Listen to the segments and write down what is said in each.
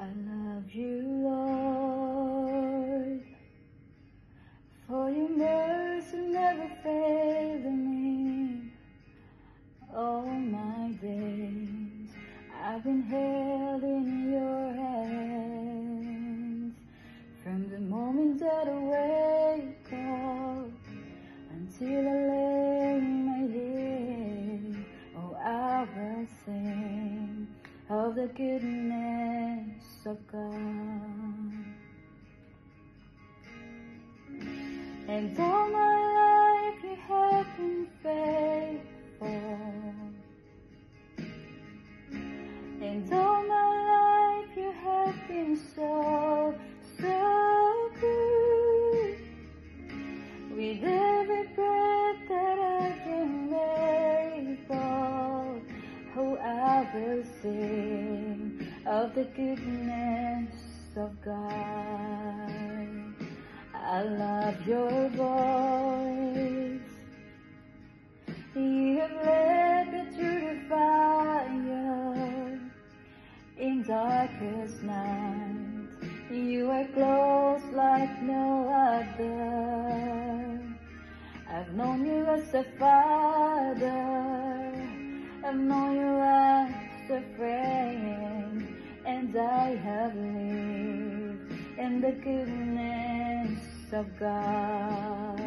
I love you, Lord, for your mercy never failed me. All my days I've been held in your hands. From the moment that I wake up until I lay my head, oh, I will sing of the goodness of God. And all my life you have been faithful, and all my life you have been so, so good. With every breath that I am able, oh, I will sing of the goodness of God. I love your voice. You have led me through the fire in darkest night. You are close like no other. I've known you as a father, I've known you as a friend, and I have lived in the goodness of God.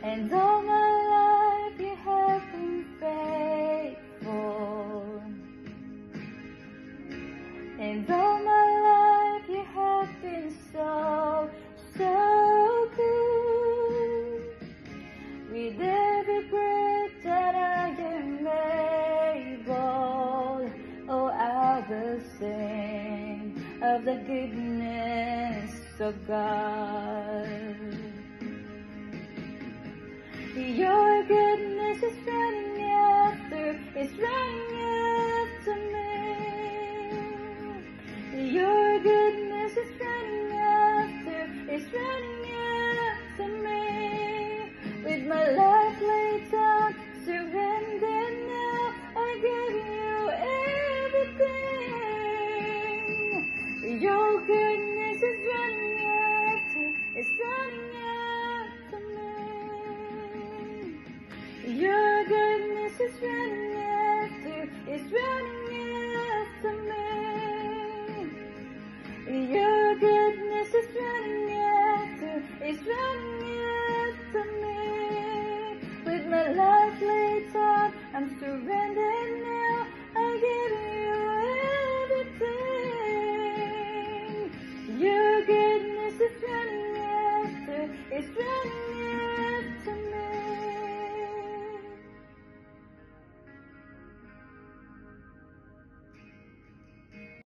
And all my life you have been faithful, and all my life you have been so, so good. With every breath that I am able, oh, I will sing of the goodness of God. Your goodness is running after me. Your goodness is running after me. With my life laid down, surrendered now, I give you everything. Your goodness is running after me. Your goodness is running